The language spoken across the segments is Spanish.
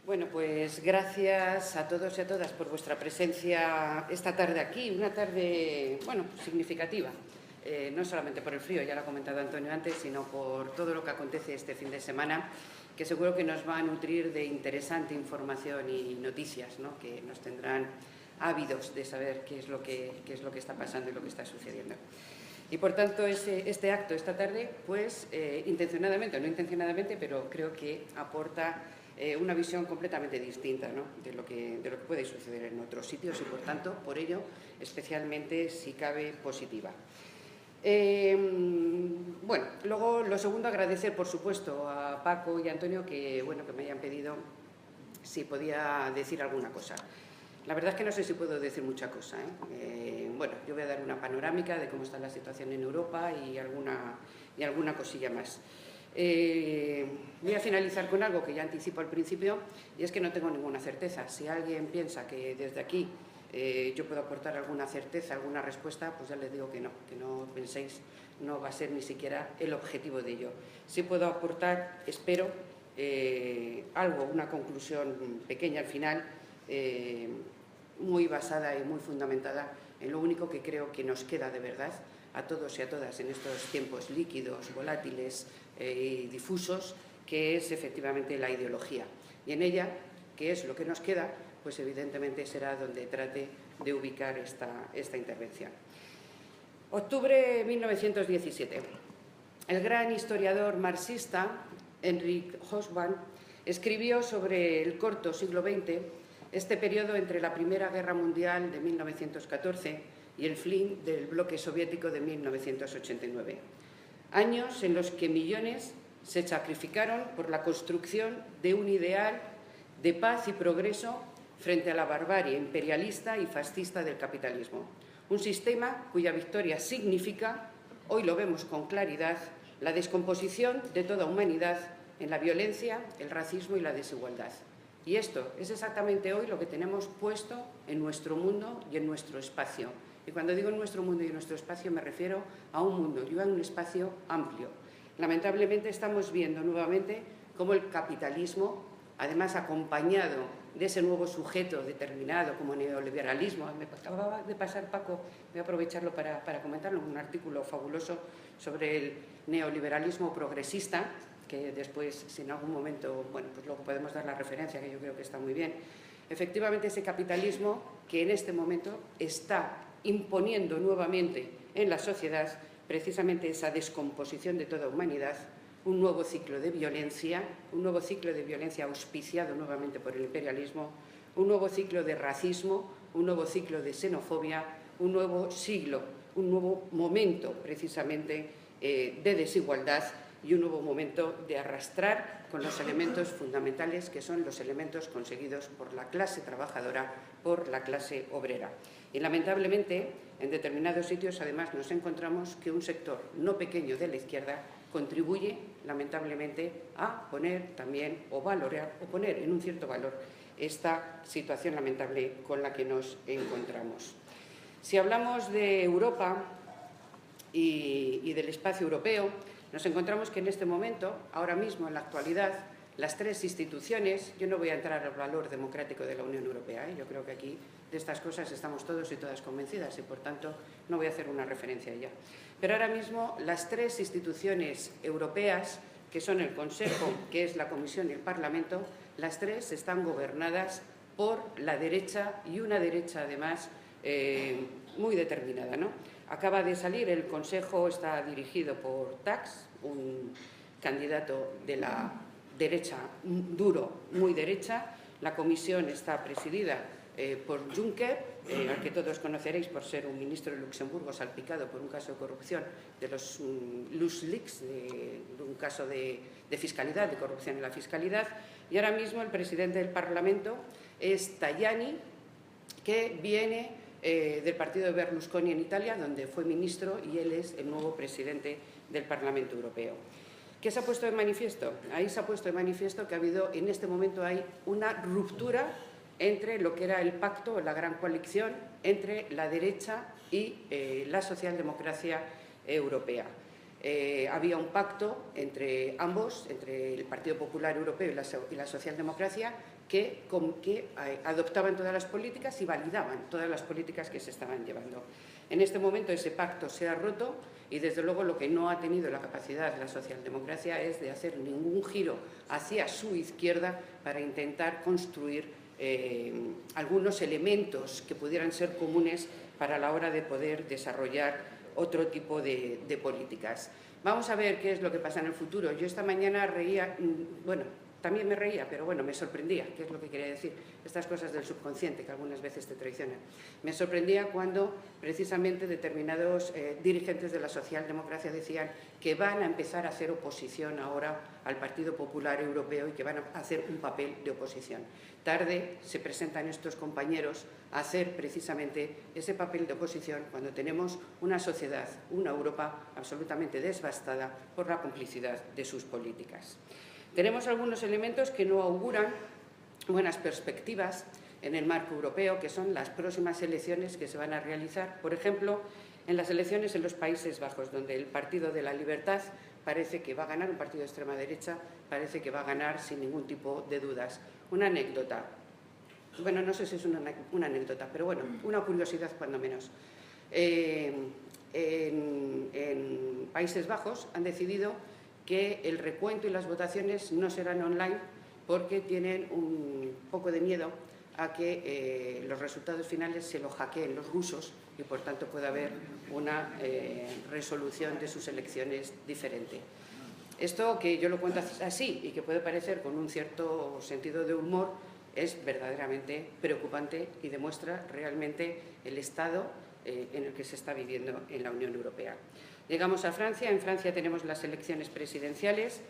Bueno, pues gracias a todos y a todas por vuestra presencia esta tarde aquí, una tarde, bueno, significativa, no solamente por el frío, ya lo ha comentado Antonio antes, sino por todo lo que acontece este fin de semana, que seguro que nos va a nutrir de interesante información y noticias, ¿no?, que nos tendrán ávidos de saber qué es lo que está pasando y lo que está sucediendo. Y, por tanto, este acto esta tarde, pues, intencionadamente o no intencionadamente, pero creo que aporta una visión completamente distinta, ¿no?, de lo que puede suceder en otros sitios y, por tanto, por ello, especialmente, si cabe, positiva. Bueno, luego, lo segundo, agradecer, por supuesto, a Paco y a Antonio que me hayan pedido si podía decir alguna cosa. La verdad es que no sé si puedo decir mucha cosa, bueno, yo voy a dar una panorámica de cómo está la situación en Europa y alguna cosilla más. Voy a finalizar con algo que ya anticipo al principio, y es que no tengo ninguna certeza. Si alguien piensa que desde aquí yo puedo aportar alguna certeza, alguna respuesta, pues ya les digo que no penséis, no va a ser ni siquiera el objetivo de ello. Sí puedo aportar, espero, algo, una conclusión pequeña al final, muy basada y muy fundamentada en lo único que creo que nos queda de verdad a todos y a todas en estos tiempos líquidos, volátiles y difusos, que es efectivamente la ideología. Y en ella, que es lo que nos queda, pues evidentemente será donde trate de ubicar esta intervención. Octubre de 1917. El gran historiador marxista Henrik Hobsbawm escribió sobre el corto siglo XX, este periodo entre la Primera Guerra Mundial de 1914 y el fin del bloque soviético de 1989. Años en los que millones se sacrificaron por la construcción de un ideal de paz y progreso frente a la barbarie imperialista y fascista del capitalismo. Un sistema cuya victoria significa, hoy lo vemos con claridad, la descomposición de toda humanidad en la violencia, el racismo y la desigualdad. Y esto es exactamente hoy lo que tenemos puesto en nuestro mundo y en nuestro espacio. Y cuando digo en nuestro mundo y en nuestro espacio me refiero a un mundo y a un espacio amplio. Lamentablemente estamos viendo nuevamente cómo el capitalismo, además acompañado de ese nuevo sujeto determinado como neoliberalismo, me acababa de pasar Paco, voy a aprovecharlo para comentarlo, un artículo fabuloso sobre el neoliberalismo progresista, que después, si en algún momento, bueno, pues luego podemos dar la referencia, que yo creo que está muy bien. Efectivamente, ese capitalismo que en este momento está imponiendo nuevamente en la sociedad precisamente esa descomposición de toda humanidad, un nuevo ciclo de violencia, auspiciado nuevamente por el imperialismo, un nuevo ciclo de racismo, un nuevo ciclo de xenofobia, un nuevo siglo, un nuevo momento precisamente de desigualdad y un nuevo momento de arrastrar con los elementos fundamentales que son los elementos conseguidos por la clase trabajadora, por la clase obrera. Y lamentablemente, en determinados sitios, además, nos encontramos que un sector no pequeño de la izquierda contribuye, lamentablemente, a poner también o valorar o poner en un cierto valor esta situación lamentable con la que nos encontramos. Si hablamos de Europa y del espacio europeo, nos encontramos que en este momento, ahora mismo, en la actualidad, las tres instituciones, yo no voy a entrar al valor democrático de la Unión Europea, yo creo que aquí de estas cosas estamos todos y todas convencidas y, por tanto, no voy a hacer una referencia a ella. Pero ahora mismo las tres instituciones europeas, que son el Consejo, que es la Comisión y el Parlamento, las tres están gobernadas por la derecha y una derecha, además, muy determinada, ¿no? Acaba de salir, el Consejo está dirigido por Tax, un candidato de la derecha duro, muy derecha. La Comisión está presidida por Juncker, al que todos conoceréis por ser un ministro de Luxemburgo salpicado por un caso de corrupción de los LuxLeaks, de un caso de fiscalidad, de corrupción en la fiscalidad. Y ahora mismo el presidente del Parlamento es Tajani, que viene del partido de Berlusconi en Italia, donde fue ministro, y él es el nuevo presidente del Parlamento Europeo. ¿Qué se ha puesto de manifiesto? Ahí se ha puesto de manifiesto que en este momento hay una ruptura entre lo que era el pacto, la gran coalición, entre la derecha y la socialdemocracia europea. había un pacto entre ambos, entre el Partido Popular Europeo y la socialdemocracia, que adoptaban todas las políticas y validaban todas las políticas que se estaban llevando. En este momento ese pacto se ha roto y, desde luego, lo que no ha tenido la capacidad la socialdemocracia es de hacer ningún giro hacia su izquierda para intentar construir algunos elementos que pudieran ser comunes para la hora de poder desarrollar otro tipo de políticas. Vamos a ver qué es lo que pasa en el futuro. Yo esta mañana reía, bueno, también me reía, pero bueno, me sorprendía, que es lo que quería decir, estas cosas del subconsciente que algunas veces te traicionan. Me sorprendía cuando precisamente determinados dirigentes de la socialdemocracia decían que van a empezar a hacer oposición ahora al Partido Popular Europeo y que van a hacer un papel de oposición. Tarde se presentan estos compañeros a hacer precisamente ese papel de oposición cuando tenemos una sociedad, una Europa absolutamente devastada por la complicidad de sus políticas. Tenemos algunos elementos que no auguran buenas perspectivas en el marco europeo, que son las próximas elecciones que se van a realizar, por ejemplo, en las elecciones en los Países Bajos, donde el Partido de la Libertad parece que va a ganar, un partido de extrema derecha, parece que va a ganar sin ningún tipo de dudas. Una anécdota, bueno, no sé si es una anécdota, pero bueno, una curiosidad cuando menos. En Países Bajos han decidido que el recuento y las votaciones no serán online porque tienen un poco de miedo a que los resultados finales se los hackeen los rusos y, por tanto, pueda haber una resolución de sus elecciones diferente. Esto, que yo lo cuento así y que puede parecer con un cierto sentido de humor, es verdaderamente preocupante y demuestra realmente el estado en el que se está viviendo en la Unión Europea. Llegamos a Francia. En Francia tenemos las elecciones presidenciales.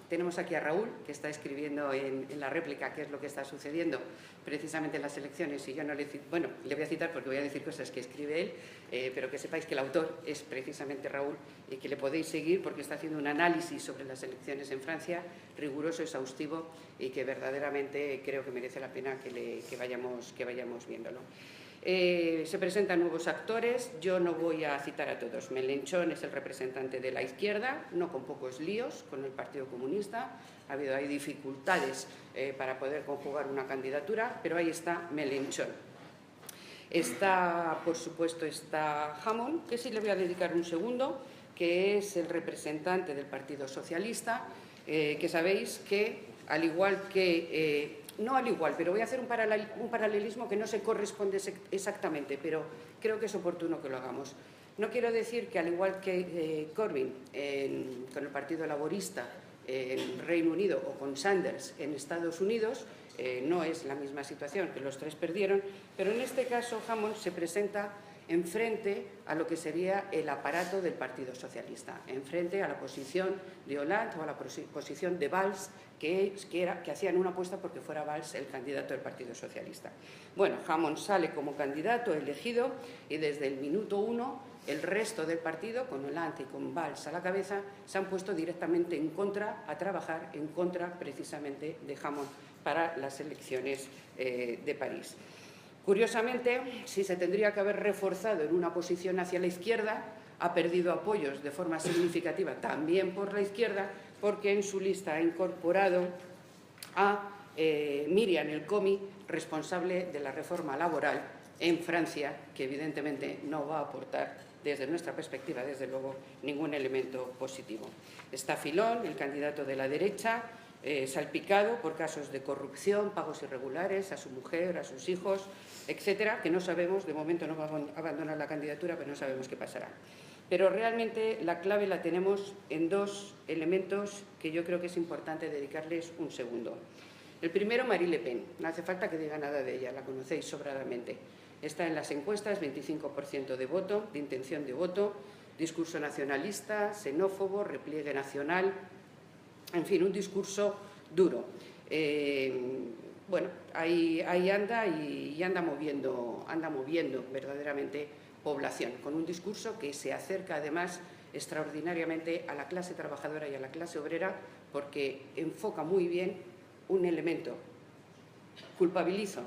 Tenemos aquí a Raúl, que está escribiendo en la réplica qué es lo que está sucediendo precisamente en las elecciones, y yo no le voy a citar porque voy a decir cosas que escribe él, pero que sepáis que el autor es precisamente Raúl y que le podéis seguir porque está haciendo un análisis sobre las elecciones en Francia riguroso, exhaustivo, y que verdaderamente creo que merece la pena que vayamos viéndolo. Se presentan nuevos actores. Yo no voy a citar a todos. Mélenchon es el representante de la izquierda, no con pocos líos con el Partido Comunista. Ha habido ahí dificultades para poder conjugar una candidatura, pero ahí está Mélenchon. Por supuesto, está Hamon, que sí le voy a dedicar un segundo, que es el representante del Partido Socialista, que sabéis que, al igual que... no al igual, pero voy a hacer un paralelismo que no se corresponde exactamente, pero creo que es oportuno que lo hagamos. No quiero decir que, al igual que Corbyn con el Partido Laborista en Reino Unido o con Sanders en Estados Unidos, no es la misma situación, que los tres perdieron, pero en este caso Hamon se presenta enfrente a lo que sería el aparato del Partido Socialista, enfrente a la posición de Hollande o a la posición de Valls, que hacían una apuesta porque fuera Valls el candidato del Partido Socialista. Bueno, Hamon sale como candidato elegido y desde el minuto 1 el resto del partido, con Hollande y con Valls a la cabeza, se han puesto directamente en contra, a trabajar en contra precisamente de Hamon para las elecciones de París. Curiosamente, si se tendría que haber reforzado en una posición hacia la izquierda, ha perdido apoyos de forma significativa también por la izquierda, porque en su lista ha incorporado a Miriam El Khomri, responsable de la reforma laboral en Francia, que evidentemente no va a aportar, desde nuestra perspectiva, desde luego, ningún elemento positivo. Está Fillon, el candidato de la derecha, salpicado por casos de corrupción, pagos irregulares a su mujer, a sus hijos, etcétera, que no sabemos, de momento no va a abandonar la candidatura, pero no sabemos qué pasará. Pero realmente la clave la tenemos en dos elementos que yo creo que es importante dedicarles un segundo. El primero, Marine Le Pen. No hace falta que diga nada de ella, la conocéis sobradamente. Está en las encuestas, 25% de voto, de intención de voto, discurso nacionalista, xenófobo, repliegue nacional, en fin, un discurso duro. Bueno, ahí anda y anda moviendo verdaderamente población, con un discurso que se acerca además extraordinariamente a la clase trabajadora y a la clase obrera, porque enfoca muy bien un elemento. Culpabilizo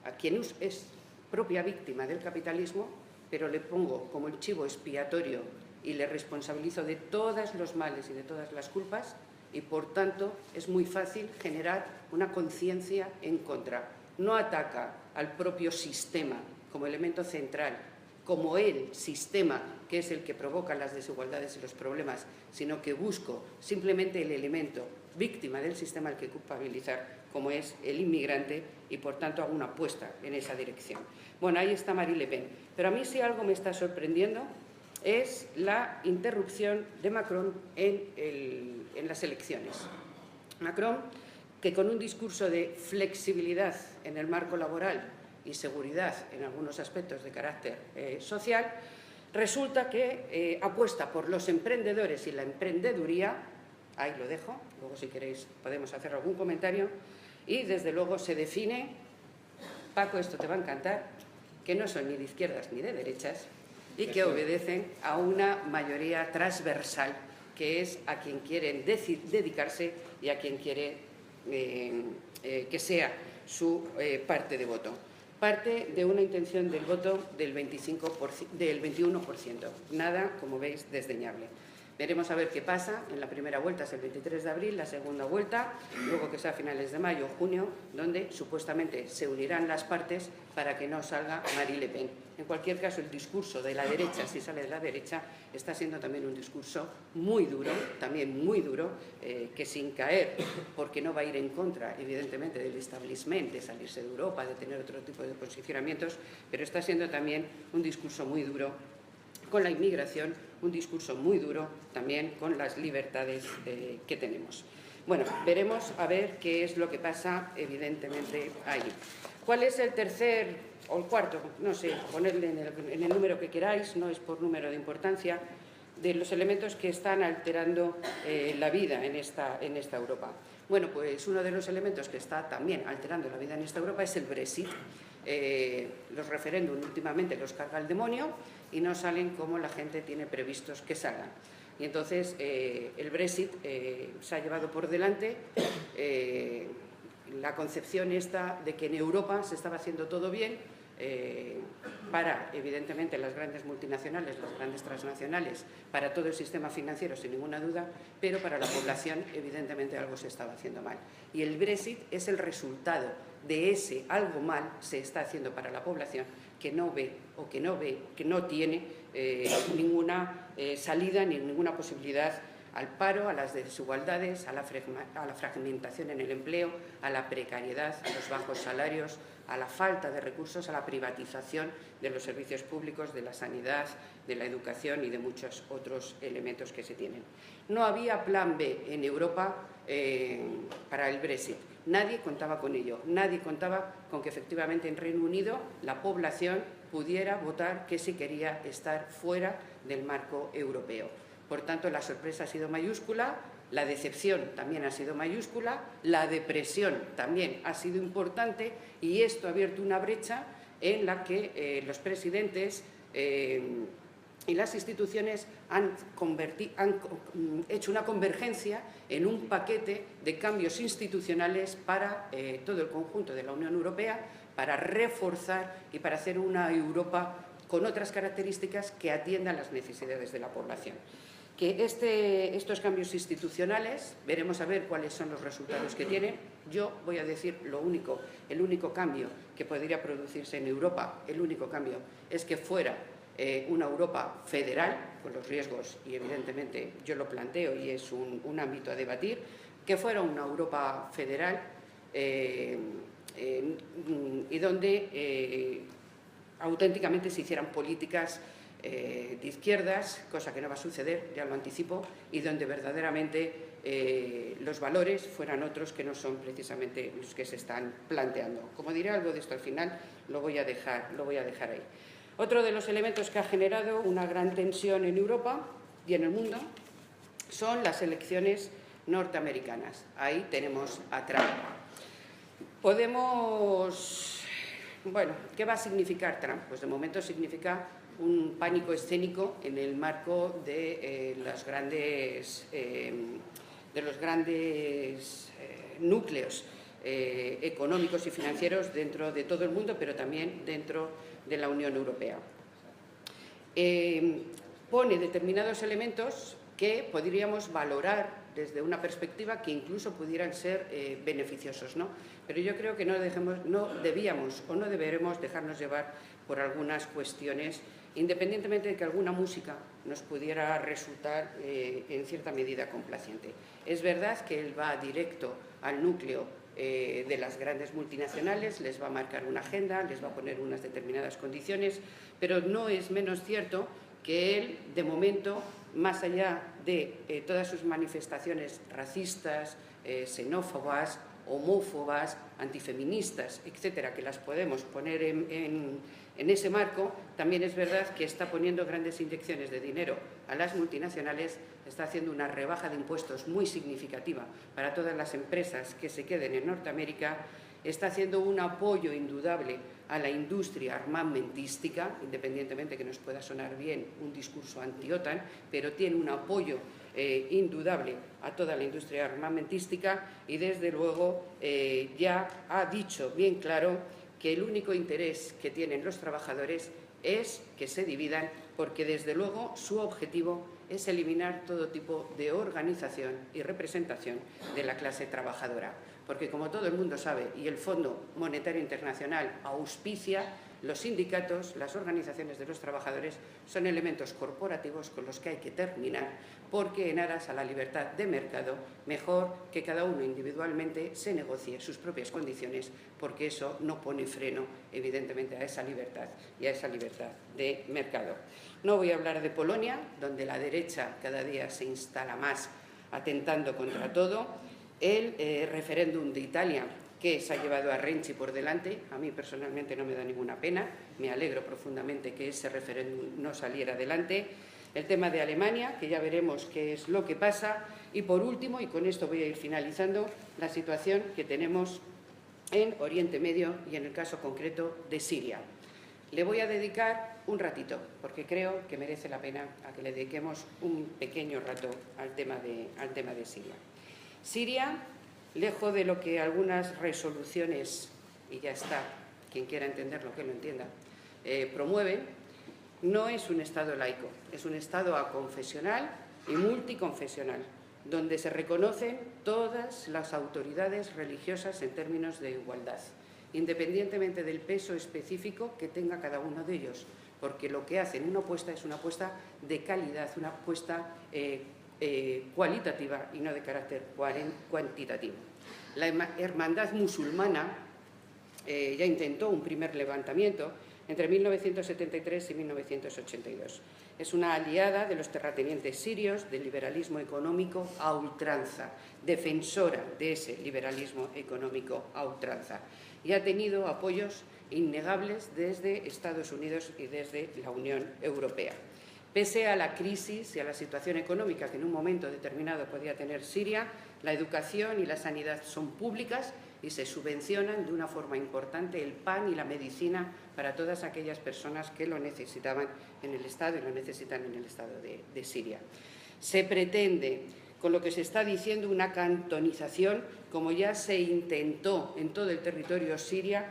a quien es propia víctima del capitalismo, pero le pongo como el chivo expiatorio y le responsabilizo de todos los males y de todas las culpas, y por tanto es muy fácil generar una conciencia en contra. No ataca al propio sistema como elemento central, como el sistema que es el que provoca las desigualdades y los problemas, sino que busco simplemente el elemento víctima del sistema al que culpabilizar, como es el inmigrante, y por tanto hago una apuesta en esa dirección. Bueno, ahí está Marine Le Pen. Pero a mí si algo me está sorprendiendo es la interrupción de Macron en las elecciones. Macron, que con un discurso de flexibilidad en el marco laboral y seguridad en algunos aspectos de carácter social, resulta que apuesta por los emprendedores y la emprendeduría. Ahí lo dejo, luego si queréis podemos hacer algún comentario, y desde luego se define, Paco, esto te va a encantar, que no son ni de izquierdas ni de derechas y que obedecen a una mayoría transversal, que es a quien quieren dedicarse y a quien quiere que sea su parte de voto. Parte de una intención del voto del 21%. Nada, como veis, desdeñable. Veremos a ver qué pasa. En la primera vuelta es el 23 de abril, la segunda vuelta, luego que sea a finales de mayo o junio, donde supuestamente se unirán las partes para que no salga Marine Le Pen. En cualquier caso, el discurso de la derecha, si sale de la derecha, está siendo también un discurso muy duro, también muy duro, que sin caer, porque no va a ir en contra, evidentemente, del establishment, de salirse de Europa, de tener otro tipo de posicionamientos, pero está siendo también un discurso muy duro con la inmigración, un discurso muy duro también con las libertades que tenemos. Bueno, veremos a ver qué es lo que pasa, evidentemente, ahí. ¿Cuál es el tercer o el cuarto? No sé, ponerle en el número que queráis, no es por número de importancia, de los elementos que están alterando la vida en esta Europa. Bueno, pues uno de los elementos que está también alterando la vida en esta Europa es el Brexit. Los referéndums últimamente los carga el demonio y no salen como la gente tiene previstos que salgan. Y entonces el Brexit se ha llevado por delante la concepción esta de que en Europa se estaba haciendo todo bien para, evidentemente, las grandes multinacionales, las grandes transnacionales, para todo el sistema financiero, sin ninguna duda, pero para la población, evidentemente, algo se estaba haciendo mal. Y el Brexit es el resultado de ese algo mal se está haciendo para la población, que no ve, que no tiene ninguna salida ni ninguna posibilidad al paro, a las desigualdades, a la fragmentación en el empleo, a la precariedad, a los bajos salarios, a la falta de recursos, a la privatización de los servicios públicos, de la sanidad, de la educación y de muchos otros elementos que se tienen. No había plan B en Europa para el Brexit. Nadie contaba con ello. Nadie contaba con que efectivamente en Reino Unido la población pudiera votar que si quería estar fuera del marco europeo. Por tanto, la sorpresa ha sido mayúscula, la decepción también ha sido mayúscula, la depresión también ha sido importante, y esto ha abierto una brecha en la que los presidentes y las instituciones han hecho una convergencia en un paquete de cambios institucionales para todo el conjunto de la Unión Europea, para reforzar y para hacer una Europa con otras características que atiendan las necesidades de la población. Que estos cambios institucionales, veremos a ver cuáles son los resultados que tienen. Yo voy a decir el único cambio que podría producirse en Europa, el único cambio, es que fuera una Europa federal, con los riesgos, y evidentemente yo lo planteo y es un ámbito a debatir, que fuera una Europa federal y donde auténticamente se hicieran políticas de izquierdas, cosa que no va a suceder, ya lo anticipo, y donde verdaderamente los valores fueran otros que no son precisamente los que se están planteando. Como diré algo de esto al final, lo voy a dejar ahí. Otro de los elementos que ha generado una gran tensión en Europa y en el mundo son las elecciones norteamericanas. Ahí tenemos a Trump. Bueno, ¿qué va a significar Trump? Pues de momento significa un pánico escénico en el marco de los grandes núcleos económicos y financieros dentro de todo el mundo, pero también dentro de la Unión Europea. pone determinados elementos que podríamos valorar desde una perspectiva que incluso pudieran ser beneficiosos, ¿no? Pero yo creo que no debíamos o no deberemos dejarnos llevar por algunas cuestiones, independientemente de que alguna música nos pudiera resultar en cierta medida complaciente. Es verdad que él va directo al núcleo de las grandes multinacionales, les va a marcar una agenda, les va a poner unas determinadas condiciones, pero no es menos cierto que él, de momento, más allá de todas sus manifestaciones racistas, xenófobas, homófobas, antifeministas, etcétera, que las podemos poner en ese marco, también es verdad que está poniendo grandes inyecciones de dinero a las multinacionales, está haciendo una rebaja de impuestos muy significativa para todas las empresas que se queden en Norteamérica, está haciendo un apoyo indudable a la industria armamentística, independientemente que nos pueda sonar bien un discurso anti-OTAN, pero tiene un apoyo indudable a toda la industria armamentística y, desde luego, ya ha dicho bien claro que el único interés que tienen los trabajadores es que se dividan, porque, desde luego, su objetivo es eliminar todo tipo de organización y representación de la clase trabajadora. Porque, como todo el mundo sabe, y el Fondo Monetario Internacional auspicia, los sindicatos, las organizaciones de los trabajadores, son elementos corporativos con los que hay que terminar, porque en aras a la libertad de mercado, mejor que cada uno individualmente se negocie sus propias condiciones, porque eso no pone freno, evidentemente, a esa libertad y a esa libertad de mercado. No voy a hablar de Polonia, donde la derecha cada día se instala más atentando contra todo. El referéndum de Italia, que se ha llevado a Renzi por delante, a mí personalmente no me da ninguna pena, me alegro profundamente que ese referéndum no saliera adelante. El tema de Alemania, que ya veremos qué es lo que pasa. Y, por último, y con esto voy a ir finalizando, la situación que tenemos en Oriente Medio y, en el caso concreto, de Siria. Le voy a dedicar un ratito, porque creo que merece la pena a que le dediquemos un pequeño rato al tema de Siria. Siria, lejos de lo que algunas resoluciones, y ya está, quien quiera entenderlo que lo entienda, promueven, no es un Estado laico, es un Estado aconfesional y multiconfesional, donde se reconocen todas las autoridades religiosas en términos de igualdad, independientemente del peso específico que tenga cada uno de ellos, porque lo que hacen una apuesta es una apuesta de calidad, una apuesta cualitativa y no de carácter cuantitativo. La Hermandad Musulmana ya intentó un primer levantamiento entre 1973 y 1982. Es una aliada de los terratenientes sirios, del liberalismo económico a ultranza, defensora de ese liberalismo económico a ultranza, y ha tenido apoyos innegables desde Estados Unidos y desde la Unión Europea. Pese a la crisis y a la situación económica que en un momento determinado podía tener Siria, la educación y la sanidad son públicas y se subvencionan de una forma importante el pan y la medicina para todas aquellas personas que lo necesitaban en el Estado y lo necesitan en el Estado de Siria. Se pretende, con lo que se está diciendo, una cantonización, como ya se intentó en todo el territorio sirio,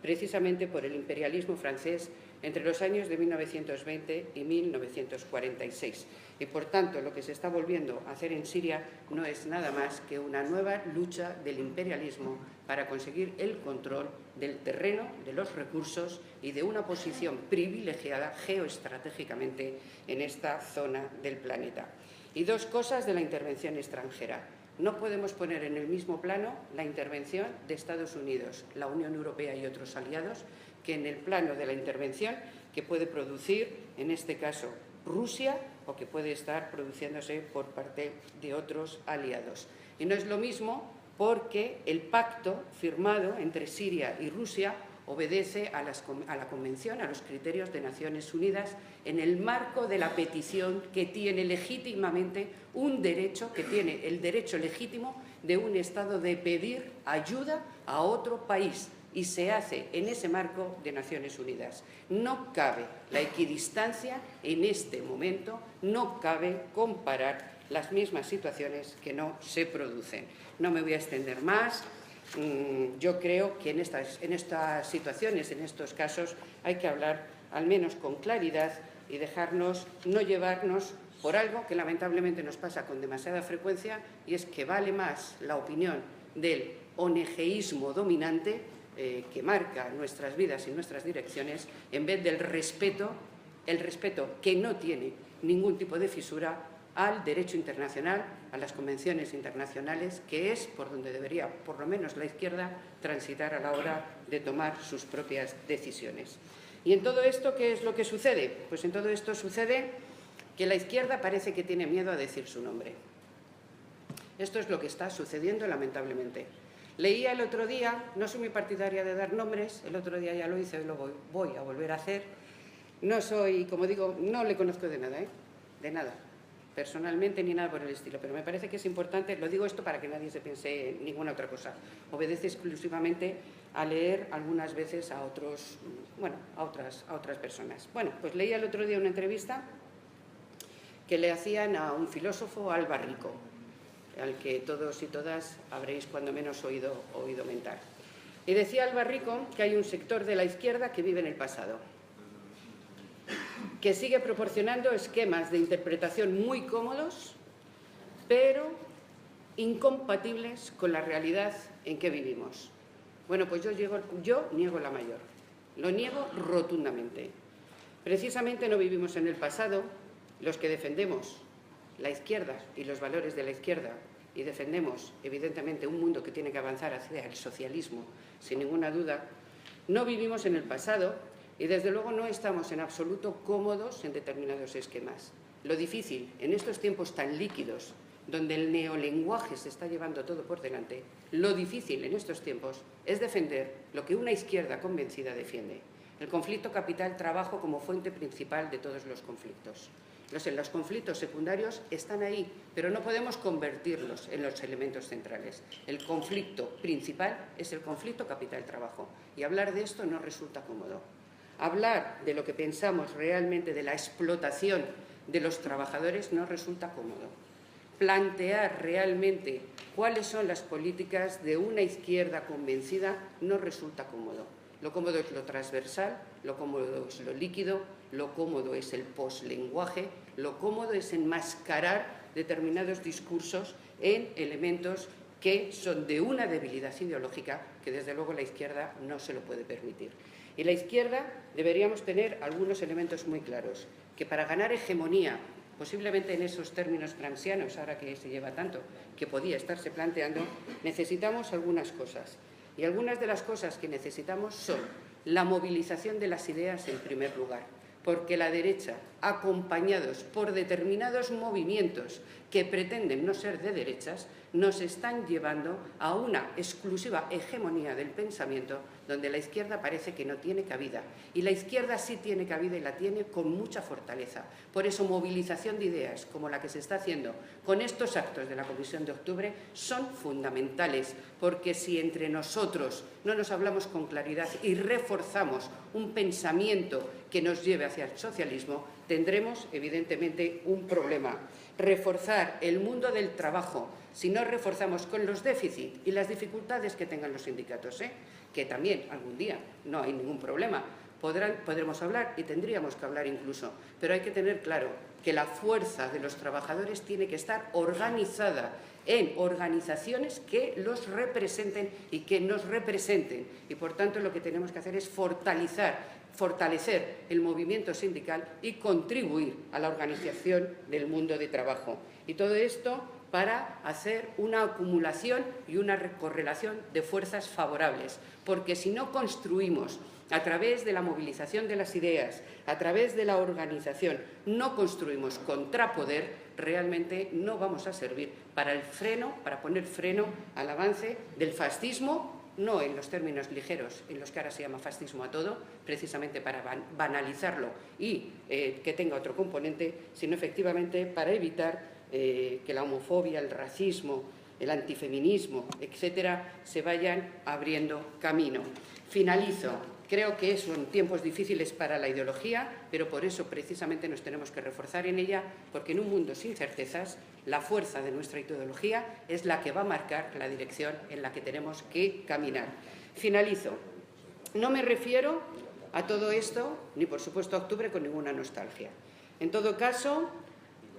precisamente por el imperialismo francés entre los años de 1920 y 1946. Y, por tanto, lo que se está volviendo a hacer en Siria no es nada más que una nueva lucha del imperialismo para conseguir el control del terreno, de los recursos y de una posición privilegiada geoestratégicamente en esta zona del planeta. Y dos cosas de la intervención extranjera. No podemos poner en el mismo plano la intervención de Estados Unidos, la Unión Europea y otros aliados, que en el plano de la intervención que puede producir, en este caso, Rusia, o que puede estar produciéndose por parte de otros aliados. Y no es lo mismo porque el pacto firmado entre Siria y Rusia obedece a la Convención, a los criterios de Naciones Unidas, en el marco de la petición que tiene legítimamente un derecho, que tiene el derecho legítimo de un Estado de pedir ayuda a otro país, y se hace en ese marco de Naciones Unidas. No cabe la equidistancia en este momento, no cabe comparar las mismas situaciones que no se producen. No me voy a extender más. Yo creo que en estas situaciones, en estos casos, hay que hablar al menos con claridad y dejarnos no llevarnos por algo que lamentablemente nos pasa con demasiada frecuencia, y es que vale más la opinión del ONGismo dominante que marca nuestras vidas y nuestras direcciones, en vez del respeto, el respeto que no tiene ningún tipo de fisura al derecho internacional, a las convenciones internacionales, que es por donde debería, por lo menos la izquierda, transitar a la hora de tomar sus propias decisiones. Y en todo esto, ¿qué es lo que sucede? Pues en todo esto sucede que la izquierda parece que tiene miedo a decir su nombre. Esto es lo que está sucediendo, lamentablemente. Leía el otro día, no soy muy partidaria de dar nombres, el otro día ya lo hice, lo voy a volver a hacer. No soy, como digo, no le conozco de nada, de nada, personalmente ni nada por el estilo, pero me parece que es importante, lo digo esto para que nadie se piense en ninguna otra cosa. Obedece exclusivamente a leer algunas veces a otros, bueno, a otras personas. Bueno, pues leía el otro día una entrevista que le hacían a un filósofo, Alba Rico, al que todos y todas habréis cuando menos oído mentar. Y decía Alba Rico que hay un sector de la izquierda que vive en el pasado, que sigue proporcionando esquemas de interpretación muy cómodos, pero incompatibles con la realidad en que vivimos. Bueno, pues yo niego la mayor, lo niego rotundamente. Precisamente no vivimos en el pasado los que defendemos la izquierda y los valores de la izquierda, y defendemos, evidentemente, un mundo que tiene que avanzar hacia el socialismo, sin ninguna duda. No vivimos en el pasado y, desde luego, no estamos en absoluto cómodos en determinados esquemas. Lo difícil, en estos tiempos tan líquidos, donde el neolenguaje se está llevando todo por delante, lo difícil en estos tiempos es defender lo que una izquierda convencida defiende: el conflicto capital-trabajo como fuente principal de todos los conflictos. Los conflictos secundarios están ahí, pero no podemos convertirlos en los elementos centrales. El conflicto principal es el conflicto capital-trabajo, y hablar de esto no resulta cómodo. Hablar de lo que pensamos realmente de la explotación de los trabajadores no resulta cómodo. Plantear realmente cuáles son las políticas de una izquierda convencida no resulta cómodo. Lo cómodo es lo transversal, lo cómodo es lo líquido, lo cómodo es el poslenguaje, lo cómodo es enmascarar determinados discursos en elementos que son de una debilidad ideológica que, desde luego, la izquierda no se lo puede permitir. Y la izquierda deberíamos tener algunos elementos muy claros, que para ganar hegemonía, posiblemente en esos términos gramscianos, ahora que se lleva tanto, que podía estarse planteando, necesitamos algunas cosas. Y algunas de las cosas que necesitamos son la movilización de las ideas en primer lugar, porque la derecha, acompañados por determinados movimientos que pretenden no ser de derechas, nos están llevando a una exclusiva hegemonía del pensamiento donde la izquierda parece que no tiene cabida. Y la izquierda sí tiene cabida, y la tiene con mucha fortaleza. Por eso, movilización de ideas como la que se está haciendo con estos actos de la Comisión de Octubre son fundamentales, porque si entre nosotros no nos hablamos con claridad y reforzamos un pensamiento que nos lleve hacia el socialismo, tendremos evidentemente un problema. Reforzar el mundo del trabajo, si no reforzamos con los déficits y las dificultades que tengan los sindicatos, que también algún día no hay ningún problema, podremos hablar y tendríamos que hablar incluso, pero hay que tener claro que la fuerza de los trabajadores tiene que estar organizada en organizaciones que los representen y que nos representen, y por tanto lo que tenemos que hacer es fortalecer el movimiento sindical y contribuir a la organización del mundo de trabajo. Y todo esto para hacer una acumulación y una correlación de fuerzas favorables, porque si no construimos a través de la movilización de las ideas, a través de la organización, no construimos contrapoder, realmente no vamos a servir para el freno, para poner freno al avance del fascismo, no en los términos ligeros en los que ahora se llama fascismo a todo, precisamente para banalizarlo y que tenga otro componente, sino efectivamente para evitar que la homofobia, el racismo, el antifeminismo, etcétera, se vayan abriendo camino. Finalizo. Creo que son tiempos difíciles para la ideología, pero por eso precisamente nos tenemos que reforzar en ella, porque en un mundo sin certezas, la fuerza de nuestra ideología es la que va a marcar la dirección en la que tenemos que caminar. Finalizo. No me refiero a todo esto, ni por supuesto a octubre con ninguna nostalgia. En todo caso,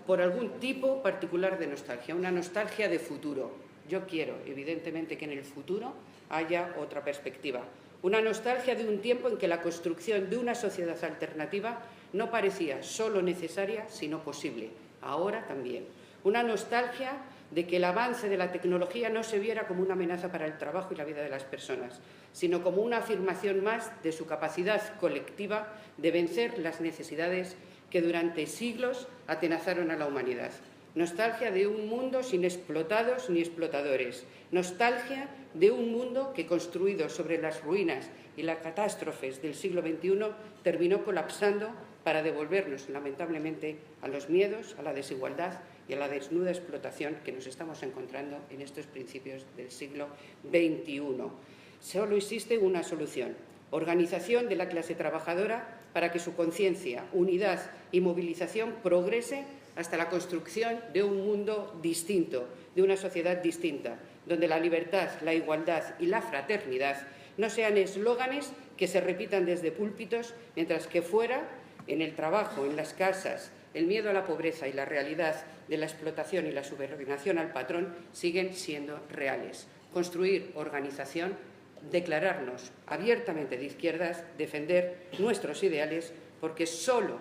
por algún tipo particular de nostalgia, una nostalgia de futuro. Yo quiero, evidentemente, que en el futuro haya otra perspectiva. Una nostalgia de un tiempo en que la construcción de una sociedad alternativa no parecía solo necesaria, sino posible. Ahora también. Una nostalgia de que el avance de la tecnología no se viera como una amenaza para el trabajo y la vida de las personas, sino como una afirmación más de su capacidad colectiva de vencer las necesidades que durante siglos atenazaron a la humanidad. Nostalgia de un mundo sin explotados ni explotadores. Nostalgia de un mundo que, construido sobre las ruinas y las catástrofes del siglo XXI, terminó colapsando para devolvernos, lamentablemente, a los miedos, a la desigualdad y a la desnuda explotación que nos estamos encontrando en estos principios del siglo XXI. Solo existe una solución: organización de la clase trabajadora para que su conciencia, unidad y movilización progrese hasta la construcción de un mundo distinto, de una sociedad distinta, donde la libertad, la igualdad y la fraternidad no sean eslóganes que se repitan desde púlpitos, mientras que fuera, en el trabajo, en las casas, el miedo a la pobreza y la realidad de la explotación y la subordinación al patrón siguen siendo reales. Construir organización, declararnos abiertamente de izquierdas, defender nuestros ideales, porque solo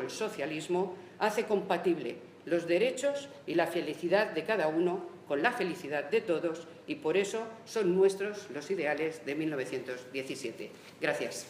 el socialismo hace compatible los derechos y la felicidad de cada uno con la felicidad de todos, y por eso son nuestros los ideales de 1917. Gracias.